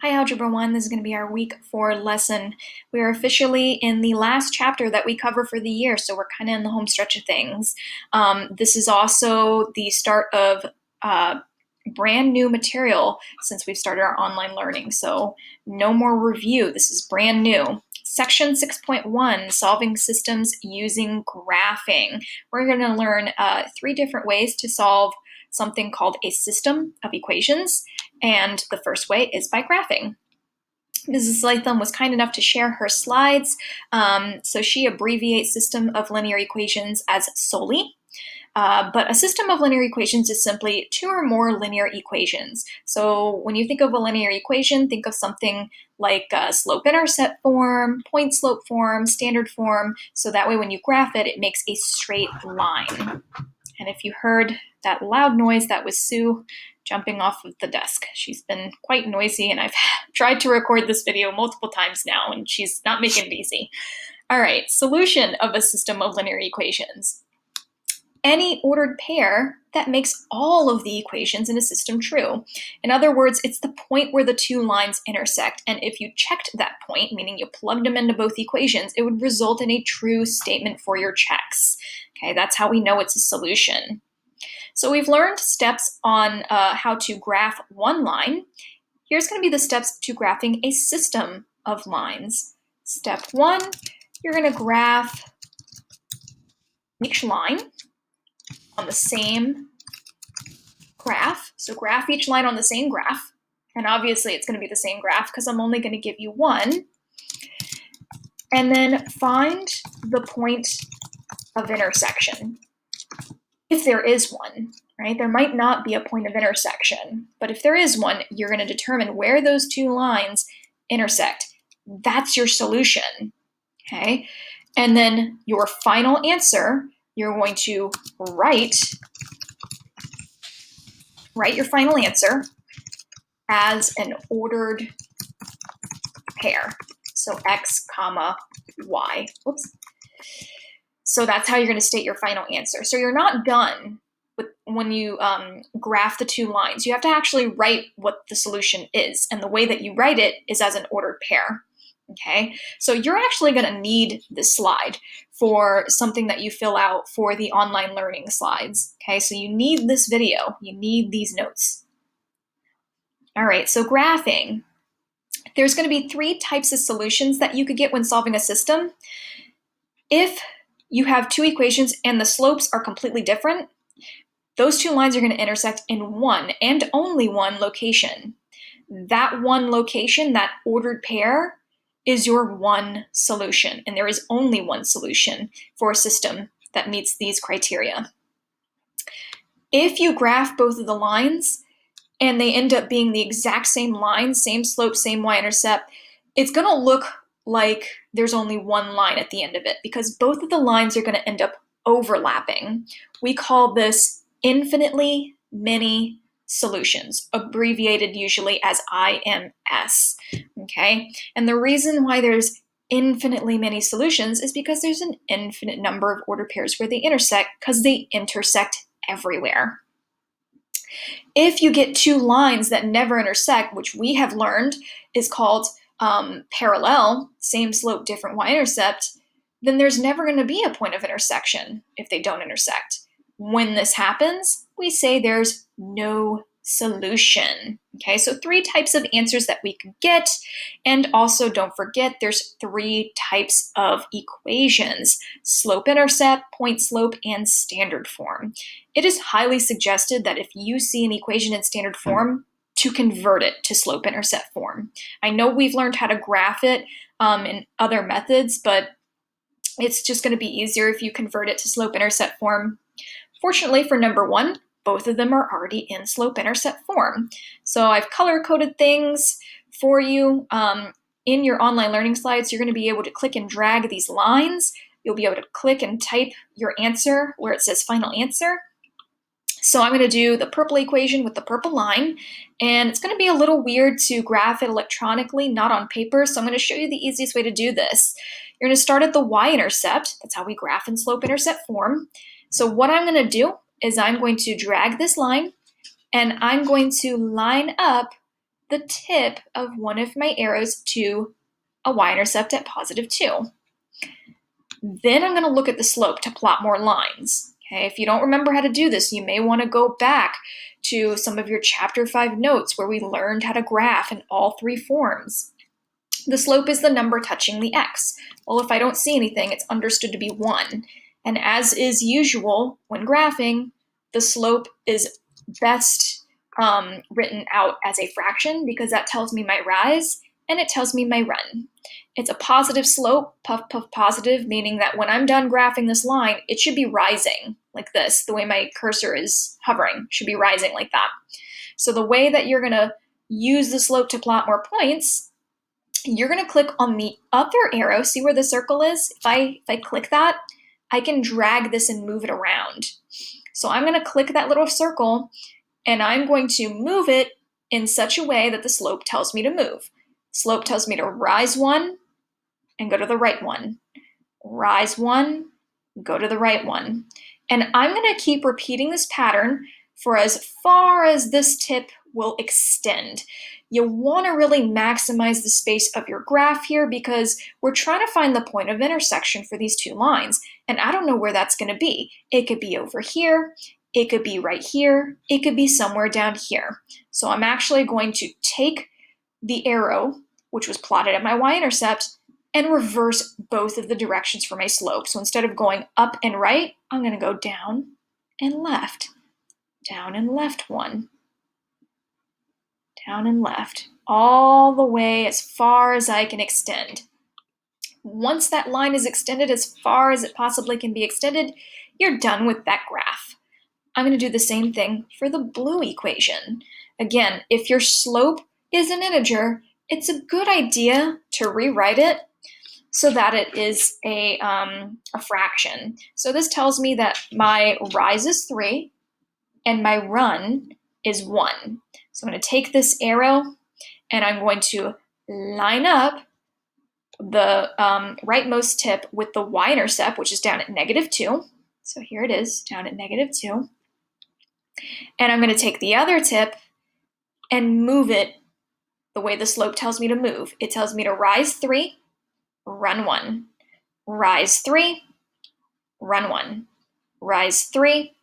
Hi, Algebra 1. This is going to be our week 4 lesson. We are officially in the last chapter that we cover for the year, so we're kind of in the home stretch of things. This is also the start of brand new material since we've started our online learning, so no more review. This is brand new. Section 6.1, solving systems using graphing. We're going to learn 3 different ways to solve something called a system of equations, and the first way is by graphing. Mrs. Latham was kind enough to share her slides, so she abbreviates system of linear equations as SOLI. But a system of linear equations is simply 2 or more linear equations. So when you think of a linear equation, think of something like slope-intercept form, point-slope form, standard form, so that way when you graph it, it makes a straight line. And if you heard that loud noise, that was Sue jumping off of the desk. She's been quite noisy, and I've tried to record this video multiple times now, and she's not making it easy. All right, solution of a system of linear equations. Any ordered pair that makes all of the equations in a system true. In other words, it's the point where the 2 lines intersect, and if you checked that point, meaning you plugged them into both equations, it would result in a true statement for your checks. Okay, that's how we know it's a solution. So we've learned steps on how to graph one line. Here's going to be the steps to graphing a system of lines. Step 1, you're going to graph each line on the same graph. So graph each line on the same graph. And obviously it's going to be the same graph because I'm only going to give you one. And then find the point of intersection. If there is one, right? There might not be a point of intersection, but if there is one, you're going to determine where those 2 lines intersect. That's your solution, okay? And then your final answer, you're going to write your final answer as an ordered pair. So x comma y. Oops. So that's how you're going to state your final answer. So you're not done with when you graph the 2 lines. You have to actually write what the solution is, and the way that you write it is as an ordered pair. Okay, so you're actually going to need this slide for something that you fill out for the online learning slides. Okay, so you need this video. You need these notes. All right, so graphing. There's going to be 3 types of solutions that you could get when solving a system. If you have 2 equations and the slopes are completely different, those 2 lines are going to intersect in one and only one location. That one location, that ordered pair, is your one solution, and there is only one solution for a system that meets these criteria. If you graph both of the lines and they end up being the exact same line, same slope, same y-intercept, it's going to look like there's only one line at the end of it because both of the lines are going to end up overlapping. We call this infinitely many solutions, abbreviated usually as IMS, okay? And the reason why there's infinitely many solutions is because there's an infinite number of ordered pairs where they intersect because they intersect everywhere. If you get 2 lines that never intersect, which we have learned is called parallel, same slope, different y-intercept, then there's never going to be a point of intersection if they don't intersect. When this happens, we say there's no solution. Okay, so 3 types of answers that we could get, and also don't forget there's 3 types of equations: slope-intercept, point-slope, and standard form. It is highly suggested that if you see an equation in standard form, to convert it to slope-intercept form. I know we've learned how to graph it in other methods, but it's just going to be easier if you convert it to slope-intercept form. Fortunately for number 1, both of them are already in slope-intercept form. So I've color-coded things for you. In your online learning slides, you're going to be able to click and drag these lines. You'll be able to click and type your answer where it says final answer. So I'm going to do the purple equation with the purple line, and it's going to be a little weird to graph it electronically, not on paper, so I'm going to show you the easiest way to do this. You're going to start at the y-intercept. That's how we graph in slope-intercept form. So what I'm going to do is I'm going to drag this line, and I'm going to line up the tip of one of my arrows to a y-intercept at +2. Then I'm going to look at the slope to plot more lines. Okay, if you don't remember how to do this, you may want to go back to some of your Chapter 5 notes where we learned how to graph in all three forms. The slope is the number touching the x. Well, if I don't see anything, it's understood to be 1. And as is usual when graphing, the slope is best written out as a fraction because that tells me my rise and it tells me my run. It's a positive slope, puff, puff, positive, meaning that when I'm done graphing this line, it should be rising like this. The way my cursor is hovering should be rising like that. So the way that you're going to use the slope to plot more points, you're going to click on the other arrow. See where the circle is? If I click that, I can drag this and move it around. So I'm going to click that little circle and I'm going to move it in such a way that the slope tells me to move. Slope tells me to rise 1 and go to the right 1. Rise 1, go to the right 1. And I'm going to keep repeating this pattern for as far as this tip will extend. You want to really maximize the space of your graph here because we're trying to find the point of intersection for these two lines. And I don't know where that's going to be. It could be over here. It could be right here. It could be somewhere down here. So I'm actually going to take the arrow, which was plotted at my y-intercept, and reverse both of the directions for my slope. So instead of going up and right, I'm going to go down and left. Down and left 1. Down and left. All the way as far as I can extend. Once that line is extended as far as it possibly can be extended, you're done with that graph. I'm going to do the same thing for the blue equation. Again, if your slope is an integer, it's a good idea to rewrite it so that it is a fraction. So this tells me that my rise is 3 and my run is 1. So I'm going to take this arrow and I'm going to line up the rightmost tip with the y-intercept, which is down at -2. So here it is, down at -2. And I'm going to take the other tip and move it the way the slope tells me to move. It tells me to rise 3, run 1. Rise 3, run 1. Rise 3,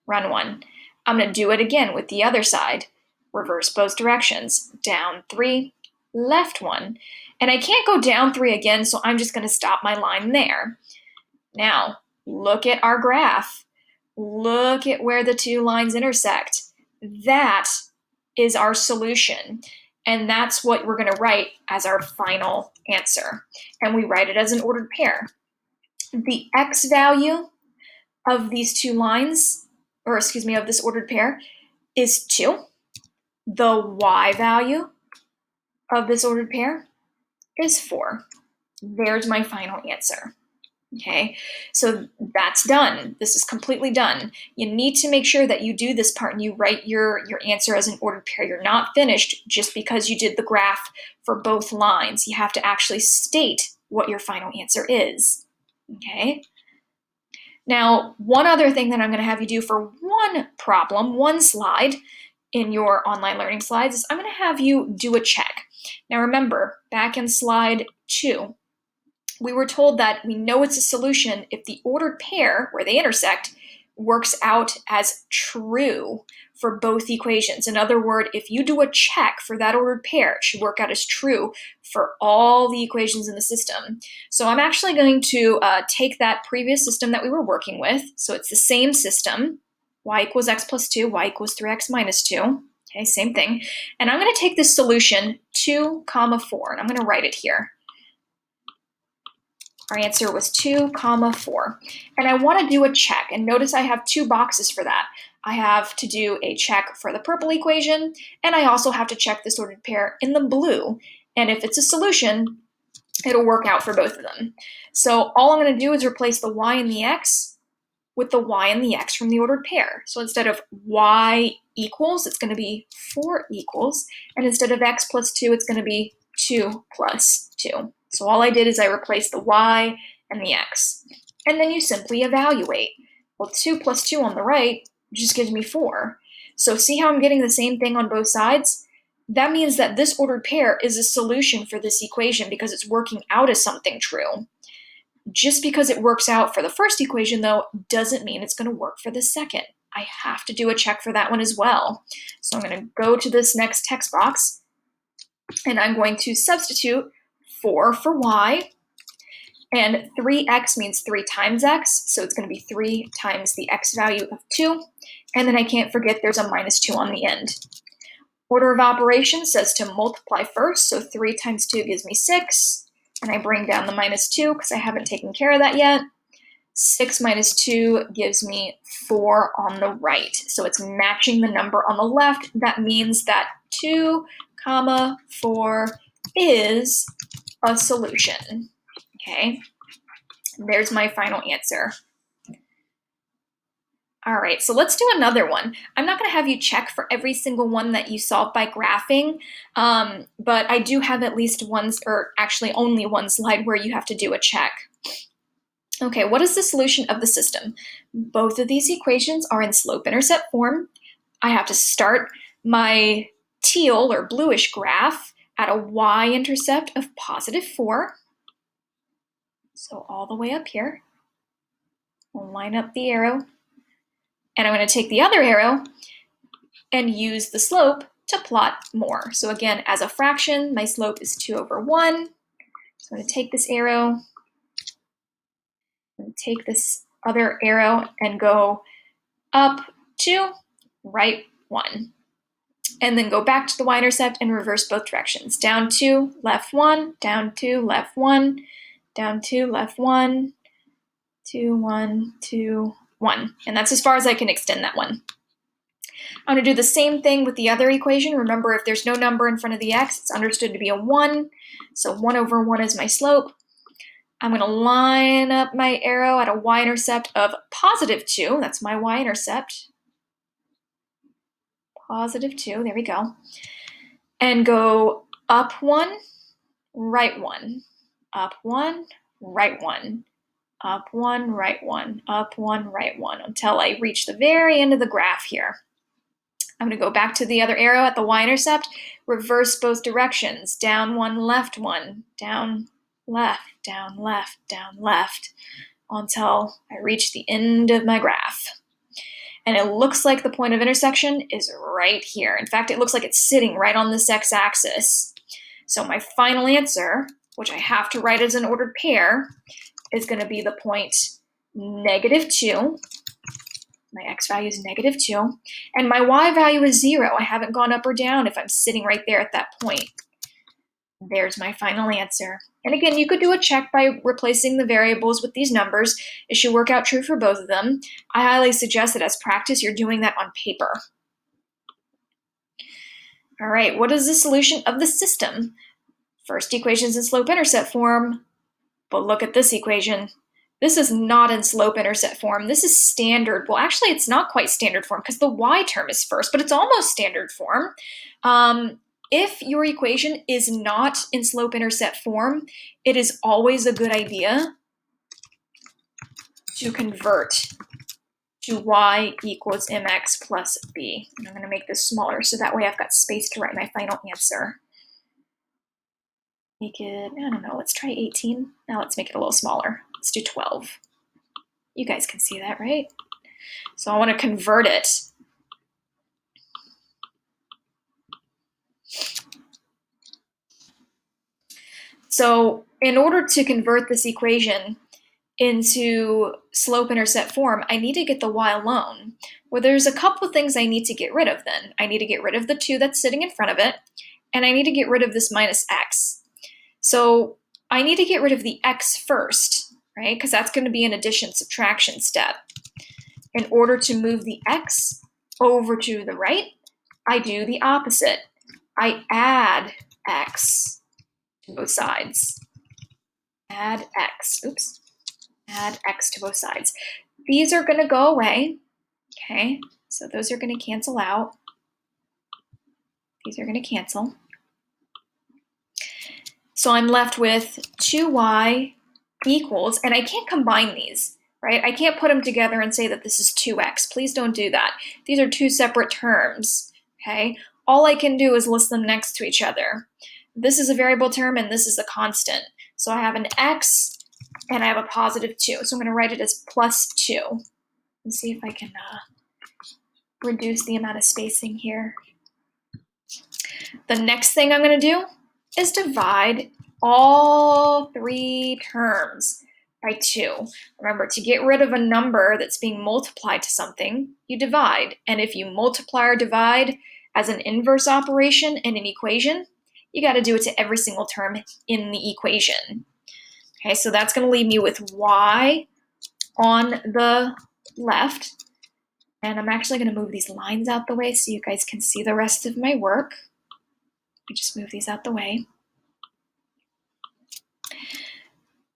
run 1. I'm going to do it again with the other side. Reverse both directions. Down 3, left 1. And I can't go down 3 again, so I'm just going to stop my line there. Now, look at our graph. Look at where the two lines intersect. That is our solution. And that's what we're going to write as our final answer. And we write it as an ordered pair. The x value of these two lines, or excuse me, of this ordered pair is 2. The y value of this ordered pair is 4. There's my final answer. Okay, so that's done. This is completely done. You need to make sure that you do this part and you write your answer as an ordered pair. You're not finished just because you did the graph for both lines. You have to actually state what your final answer is. Okay. Now, one other thing that I'm going to have you do for one problem, one slide in your online learning slides is I'm going to have you do a check. Now remember, back in slide 2, we were told that we know it's a solution if the ordered pair, where they intersect, works out as true for both equations. In other words, if you do a check for that ordered pair, it should work out as true for all the equations in the system. So I'm actually going to take that previous system that we were working with. So it's the same system, y equals x plus 2, y equals 3x minus 2. Okay, same thing. And I'm going to take this solution 2, 4, and I'm going to write it here. Our answer was 2, 4. And I want to do a check. And notice I have 2 boxes for that. I have to do a check for the purple equation, and I also have to check this ordered pair in the blue. And if it's a solution, it'll work out for both of them. So all I'm going to do is replace the y and the x with the y and the x from the ordered pair. So instead of y equals, it's going to be 4 equals. And instead of x plus 2, it's going to be 2 plus 2. So all I did is I replaced the y and the x. And then you simply evaluate. Well, 2 plus 2 on the right just gives me 4. So see how I'm getting the same thing on both sides? that means that this ordered pair is a solution for this equation because it's working out as something true. Just because it works out for the first equation, though, doesn't mean it's going to work for the second. I have to do a check for that one as well. So I'm going to go to this next text box, and I'm going to substitute 4 for y, and 3x means 3 times x, so it's going to be 3 times the x value of 2, and then I can't forget there's a minus 2 on the end. Order of operations says to multiply first, so 3 times 2 gives me 6, and I bring down the minus 2 because I haven't taken care of that yet. 6 minus 2 gives me 4 on the right. So it's matching the number on the left. That means that 2, 4 is a solution. Okay, there's my final answer. All right, so let's do another one. I'm not going to have you check for every single one that you solve by graphing, but I do have at least one, or actually only one slide where you have to do a check. Okay, what is the solution of the system? Both of these equations are in slope-intercept form. I have to start my teal or bluish graph at a y-intercept of positive 4. So all the way up here. We'll line up the arrow. And I'm going to take the other arrow and use the slope to plot more. So again, as a fraction, my slope is 2 over 1. So I'm going to take this arrow, and take this other arrow and go up 2, right 1. And then go back to the y-intercept and reverse both directions. Down 2, left 1, down 2, left 1, down 2, left 1, 2, 1, 2, 1. And that's as far as I can extend that one. I'm going to do the same thing with the other equation. Remember, if there's no number in front of the x, it's understood to be a 1. So 1 over 1 is my slope. I'm going to line up my arrow at a y-intercept of positive 2. That's my y-intercept. Positive 2, there we go. And go up 1, right 1, up 1, right 1, up 1, right 1, up 1, right 1, until I reach the very end of the graph here. I'm going to go back to the other arrow at the y-intercept, reverse both directions, down 1, left 1, down, left, down, left, down, left, until I reach the end of my graph. And it looks like the point of intersection is right here. In fact, it looks like it's sitting right on this x-axis. So my final answer, which I have to write as an ordered pair, is going to be the point -2. My x value is -2. And my y value is 0. I haven't gone up or down if I'm sitting right there at that point. There's my final answer. And again, you could do a check by replacing the variables with these numbers. It should work out true for both of them. I highly suggest that as practice, you're doing that on paper. All right, what is the solution of the system? First equation's in slope-intercept form, but look at this equation. This is not in slope-intercept form. This is standard. Well, actually, it's not quite standard form because the y term is first, but it's almost standard form. If your equation is not in slope-intercept form, it is always a good idea to convert to y equals mx plus b. And I'm going to make this smaller so that way I've got space to write my final answer. Make it, I don't know, let's try 18. Now let's make it a little smaller. Let's do 12. You guys can see that, right? So I want to convert it. So in order to convert this equation into slope-intercept form, I need to get the y alone. Well, there's a couple of things I need to get rid of then. I need to get rid of the 2 that's sitting in front of it, and I need to get rid of this minus x. So I need to get rid of the x first, right? Because that's going to be an addition-subtraction step. In order to move the x over to the right, I do the opposite. I add x to both sides. Add x, oops. Add x to both sides. These are going to go away, okay? So those are going to cancel out. These are going to cancel. So I'm left with 2y equals, and I can't combine these, right? I can't put them together and say that this is 2x. Please don't do that. These are 2 separate terms, okay? all I can do is list them next to each other. This is a variable term and this is a constant. So I have an x and I have a positive 2. So I'm going to write it as plus 2. Let's see if I can reduce the amount of spacing here. The next thing I'm going to do is divide all 3 terms by 2. Remember, to get rid of a number that's being multiplied to something, you divide. And if you multiply or divide as an inverse operation in an equation, you got to do it to every single term in the equation. Okay, so that's going to leave me with y on the left. And I'm actually going to move these lines out the way so you guys can see the rest of my work. I just move these out the way.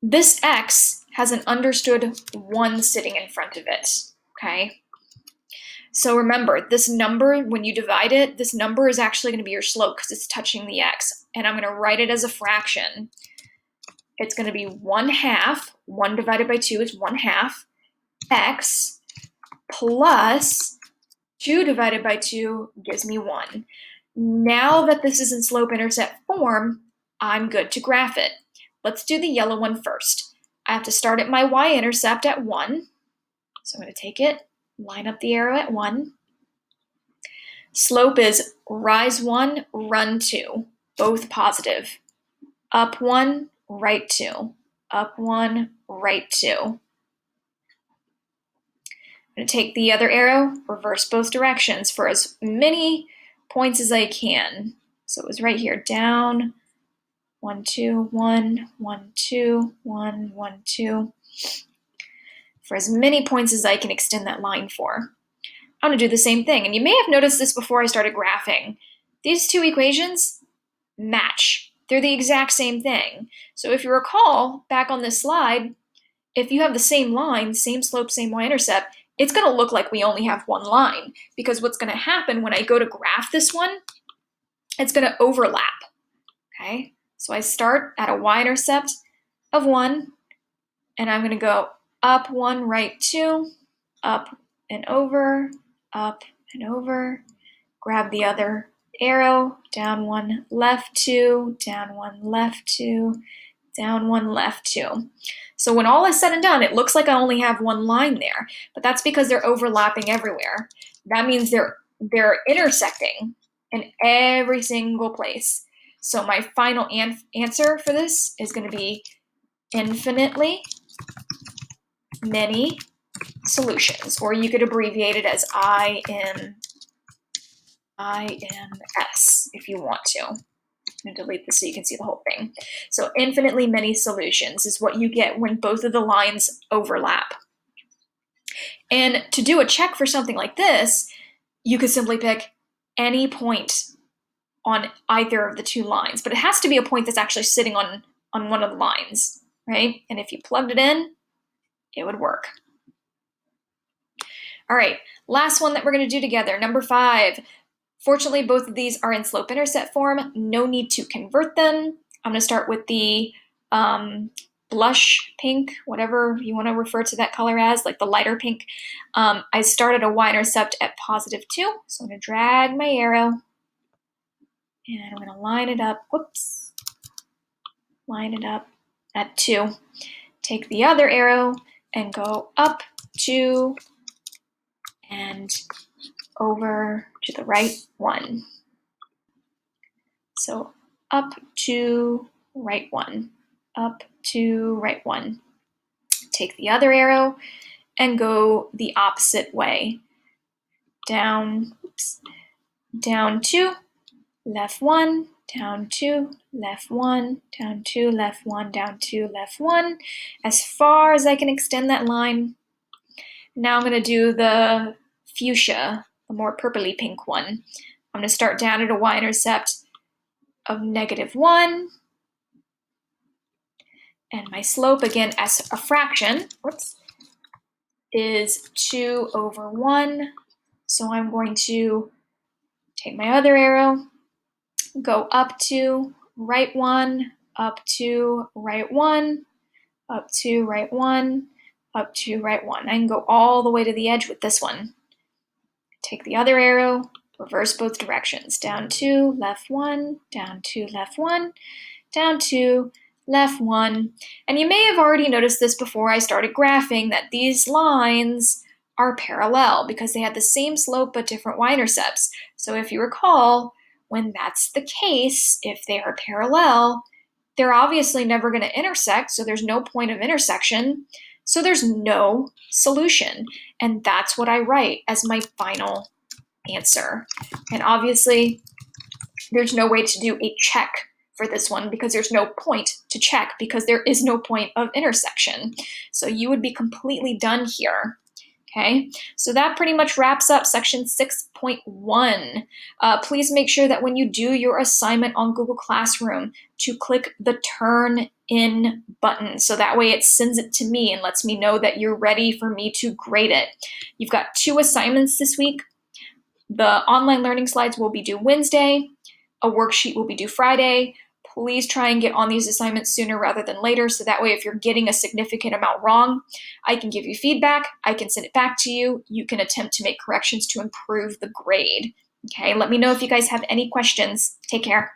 This x has an understood 1 sitting in front of it, okay? So remember, this number, when you divide it, this number is actually going to be your slope because it's touching the x. And I'm going to write it as a fraction. It's going to be 1/2. 1 divided by 2 is 1/2 x plus 2 divided by 2 gives me 1. Now that this is in slope-intercept form, I'm good to graph it. Let's do the yellow one first. I have to start at my y-intercept at 1. So I'm going to take it, line up the arrow at 1. Slope is rise 1, run 2, both positive. Up 1, right 2. Up 1, right 2. I'm going to take the other arrow, reverse both directions for as many points as I can. So it was right here, down, 1, 2, 1, 1, 2, 1, 1, 2. For as many points as I can extend that line for. I'm going to do the same thing. And you may have noticed this before I started graphing. These 2 equations match. They're the exact same thing. So if you recall, back on this slide, if you have the same line, same slope, same y-intercept, it's going to look like we only have one line. Because what's going to happen when I go to graph this one, it's going to overlap. Okay? So I start at a y-intercept of 1, and I'm going to go up 1, right 2, up and over, grab the other arrow, down 1, left 2, down 1, left 2, down 1, left 2. So when all is said and done, it looks like I only have one line there, but that's because they're overlapping everywhere. That means they're intersecting in every single place. So my final answer for this is going to be infinitely many solutions, or you could abbreviate it as IMS if you want to. I'm going to delete this so you can see the whole thing. So infinitely many solutions is what you get when both of the lines overlap. And to do a check for something like this, you could simply pick any point on either of the 2 lines, but it has to be a point that's actually sitting on one of the lines, right? And if you plugged it in, it would work. All right, last one that we're going to do together, number 5. Fortunately, both of these are in slope-intercept form. No need to convert them. I'm going to start with the blush pink, whatever you want to refer to that color as, like the lighter pink. I started a y-intercept at +2, so I'm going to drag my arrow, and I'm going to line it up. Whoops. Line it up at 2. Take the other arrow and go up 2 and over to the right 1. So up 2, right 1, up 2, right 1. Take the other arrow and go the opposite way. Down 2, left 1, down 2, left 1, down 2, left 1, down 2, left 1, as far as I can extend that line. Now I'm going to do the fuchsia, the more purpley pink one. I'm going to start down at a y-intercept of -1, and my slope, again, as a fraction, is 2 over 1. So I'm going to take my other arrow, go up 2, right 1, up 2, right 1, up 2, right 1, up 2, right 1. I can go all the way to the edge with this one. Take the other arrow, reverse both directions. Down 2, left 1, down 2, left 1, down 2, left 1. And you may have already noticed this before I started graphing, that these lines are parallel because they had the same slope but different y-intercepts. So if you recall, when that's the case, if they are parallel, they're obviously never going to intersect, so there's no point of intersection, so there's no solution. And that's what I write as my final answer. And obviously, there's no way to do a check for this one because there's no point to check because there is no point of intersection. So you would be completely done here. Okay, so that pretty much wraps up section 6.1. Please make sure that when you do your assignment on Google Classroom to click the Turn In button. So that way it sends it to me and lets me know that you're ready for me to grade it. You've got 2 assignments this week. The online learning slides will be due Wednesday. A worksheet will be due Friday. Please try and get on these assignments sooner rather than later, so that way if you're getting a significant amount wrong, I can give you feedback, I can send it back to you, you can attempt to make corrections to improve the grade. Okay, let me know if you guys have any questions. Take care.